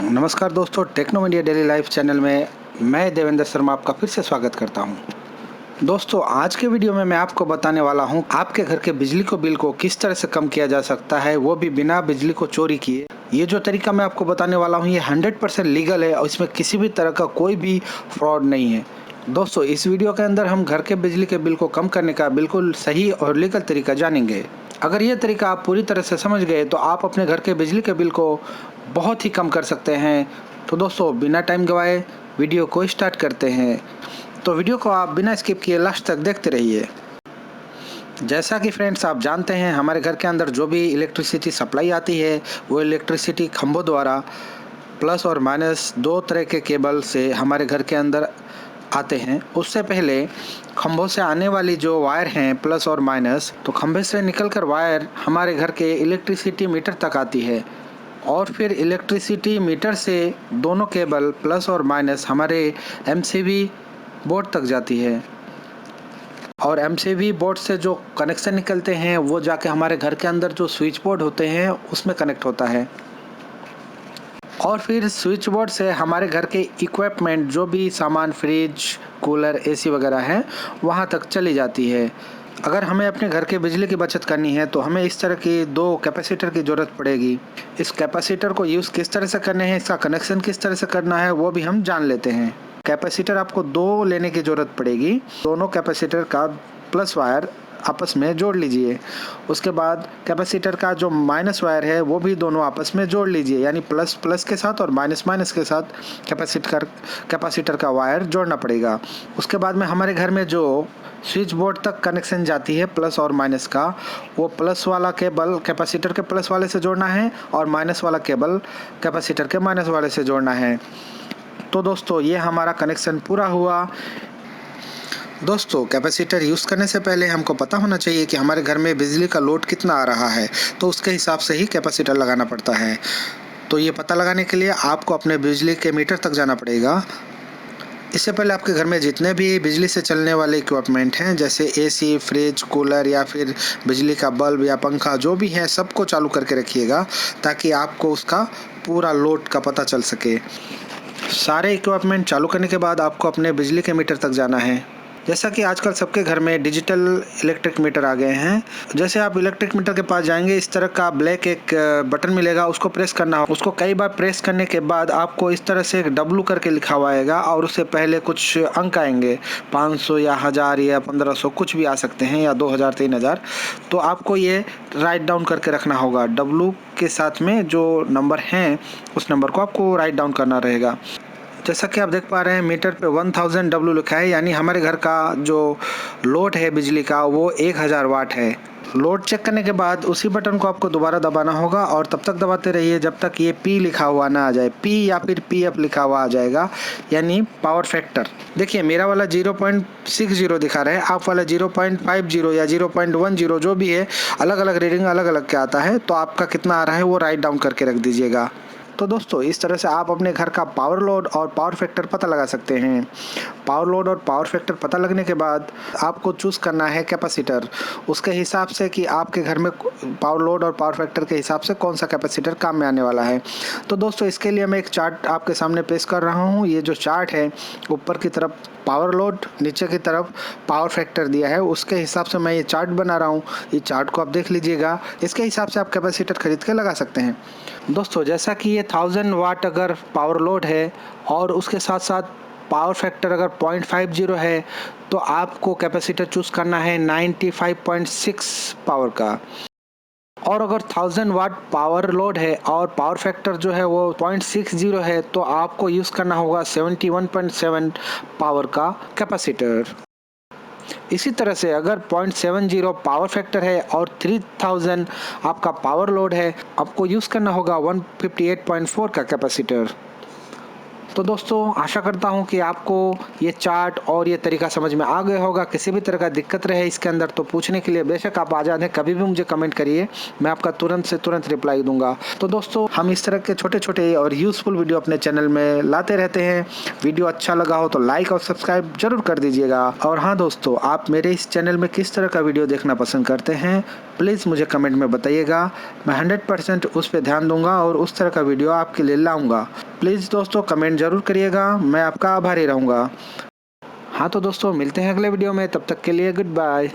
नमस्कार दोस्तों, Techno Media Daily Life channel में मैं देवेंद्र शर्मा आपका फिर से स्वागत करता हूं। दोस्तों, आज के वीडियो में मैं आपको बताने वाला हूं आपके घर के बिजली को बिल को किस तरह से कम किया जा सकता है, वो भी बिना बिजली को चोरी किए। ये जो तरीका मैं आपको बताने वाला हूं ये 100% लीगल है और इसमें किसी भी तरह का कोई भी फ्रॉड नहीं है। दोस्तों, इस वीडियो के अंदर हम घर के बिजली के बिल को कम करने का बिल्कुल सही और लीगल तरीका जानेंगे। अगर ये तरीका आप पूरी तरह से समझ गए तो आप अपने घर के बिजली के बिल को बहुत ही कम कर सकते हैं। तो दोस्तों, बिना टाइम गवाए वीडियो को स्टार्ट करते हैं। तो वीडियो को आप बिना स्किप किए लास्ट तक देखते रहिए। जैसा कि फ्रेंड्स आप जानते हैं, हमारे घर के अंदर जो भी इलेक्ट्रिसिटी सप्लाई आती है वो इलेक्ट्रिसिटी खंभों द्वारा प्लस और माइनस दो तरह के केबल से हमारे घर के अंदर आते हैं। उससे पहले खंभों से आने वाली जो वायर हैं प्लस और माइनस, तो खंभे से निकलकर वायर हमारे घर के इलेक्ट्रिसिटी मीटर तक आती है और फिर इलेक्ट्रिसिटी मीटर से दोनों केबल प्लस और माइनस हमारे एमसीबी बोर्ड तक जाती है और एमसीबी बोर्ड से जो कनेक्शन निकलते हैं वो जाके हमारे घर के अंदर जो स्विच बोर्ड होते हैं उसमें कनेक्ट होता है और फिर स्विच बोर्ड से हमारे घर के इक्विपमेंट जो भी सामान फ्रिज, कूलर, एसी वगैरह है वहाँ तक चली जाती है। अगर हमें अपने घर के बिजली की बचत करनी है तो हमें इस तरह की दो कैपेसिटर की ज़रूरत पड़ेगी। इस कैपेसिटर को यूज़ किस तरह से करने हैं, इसका कनेक्शन किस तरह से करना है वो भी हम जान लेते हैं। कैपेसिटर आपको दो लेने की ज़रूरत पड़ेगी। दोनों कैपेसिटर का प्लस वायर आपस में जोड़ लीजिए। उसके बाद कैपेसिटर का जो माइनस वायर है वो भी दोनों आपस में जोड़ लीजिए, यानी प्लस प्लस के साथ और माइनस माइनस के साथ कैपेसिटर का वायर जोड़ना पड़ेगा। उसके बाद में हमारे घर में जो स्विच बोर्ड तक कनेक्शन जाती है प्लस और माइनस का, वो प्लस वाला केबल कैपेसिटर के प्लस वाले से जोड़ना है और माइनस वाला केबल कैपेसिटर के माइनस वाले से जोड़ना है। तो दोस्तों, ये हमारा कनेक्शन पूरा हुआ। दोस्तों, कैपेसिटर यूज़ करने से पहले हमको पता होना चाहिए कि हमारे घर में बिजली का लोड कितना आ रहा है, तो उसके हिसाब से ही कैपेसिटर लगाना पड़ता है। तो ये पता लगाने के लिए आपको अपने बिजली के मीटर तक जाना पड़ेगा। इससे पहले आपके घर में जितने भी बिजली से चलने वाले इक्विपमेंट हैं जैसे एसी, फ्रिज, कूलर या फिर बिजली का बल्ब या पंखा जो भी है सबको चालू करके रखिएगा ताकि आपको उसका पूरा लोड का पता चल सके। सारे इक्विपमेंट चालू करने के बाद आपको अपने बिजली के मीटर तक जाना है। जैसा कि आजकल सबके घर में डिजिटल इलेक्ट्रिक मीटर आ गए हैं। जैसे आप इलेक्ट्रिक मीटर के पास जाएंगे, इस तरह का ब्लैक एक बटन मिलेगा, उसको प्रेस करना होगा। उसको कई बार प्रेस करने के बाद आपको इस तरह से एक W करके लिखा हुआ आएगा और उससे पहले कुछ अंक आएंगे, 500 या 1000 या 1500 कुछ भी आ सकते हैं, या 2000, 3000। तो आपको ये राइट डाउन करके रखना होगा। W के साथ में जो नंबर हैं उस नंबर को आपको राइट डाउन करना रहेगा। जैसा कि आप देख पा रहे हैं मीटर पे 1000 W लिखा है, यानी हमारे घर का जो लोड है बिजली का वो 1000 वाट है। लोड चेक करने के बाद उसी बटन को आपको दोबारा दबाना होगा और तब तक दबाते रहिए जब तक ये P लिखा हुआ ना आ जाए। P या फिर PF लिखा हुआ आ जाएगा, यानी पावर फैक्टर। देखिए, मेरा वाला 0.60 दिखा रहा है, आप वाला 0.50 या 0.10 जो भी है, अलग अलग रीडिंग अलग अलग के आता है। तो आपका कितना आ रहा है वो राइट डाउन करके रख दीजिएगा। तो दोस्तों, इस तरह से आप अपने घर का पावर लोड और पावर फैक्टर पता लगा सकते हैं। पावर लोड और पावर फैक्टर पता लगने के बाद आपको चूज़ करना है कैपेसिटर, उसके हिसाब से कि आपके घर में पावर लोड और पावर फैक्टर के हिसाब से कौन सा कैपेसिटर काम में आने वाला है। तो दोस्तों, इसके लिए मैं एक चार्ट आपके सामने पेश कर रहा हूँ। ये जो चार्ट है, ऊपर की तरफ पावर लोड, नीचे की तरफ पावर फैक्टर दिया है, उसके हिसाब से मैं ये चार्ट बना रहा हूँ। ये चार्ट को आप देख लीजिएगा, इसके हिसाब से आप कैपेसिटर खरीद के लगा सकते हैं। दोस्तों, जैसा कि ये 1000 वाट अगर पावर लोड है और उसके साथ साथ पावर फैक्टर अगर 0.50 है, तो आपको कैपेसिटर चूज़ करना है 95.6 पावर का। और अगर 1000 वाट पावर लोड है और पावर फैक्टर जो है वो 0.60 है, तो आपको यूज़ करना होगा 71.7 पावर का कैपेसिटर। इसी तरह से अगर 0.70 पावर फैक्टर है और 3000 आपका पावर लोड है, आपको यूज़ करना होगा 158.4 का कैपेसिटर। तो दोस्तों आशा करता हूँ कि आपको ये चार्ट और ये तरीका समझ में आ गया होगा। किसी भी तरह का दिक्कत रहे इसके अंदर तो पूछने के लिए बेशक आप आज़ाद हैं, कभी भी मुझे कमेंट करिए, मैं आपका तुरंत से तुरंत रिप्लाई दूंगा। तो दोस्तों हम इस तरह के छोटे छोटे और यूज़फुल वीडियो अपने चैनल में लाते रहते हैं। वीडियो अच्छा लगा हो तो लाइक और सब्सक्राइब जरूर कर दीजिएगा। और हाँ दोस्तों, आप मेरे इस चैनल में किस तरह का वीडियो देखना पसंद करते हैं प्लीज़ मुझे कमेंट में बताइएगा। मैं 100% उस पर ध्यान दूंगा और उस तरह का वीडियो आपके लिए लाऊंगा। प्लीज़ दोस्तों कमेंट जरूर करिएगा, मैं आपका आभारी रहूँगा। हाँ तो दोस्तों मिलते हैं अगले वीडियो में, तब तक के लिए गुड बाय।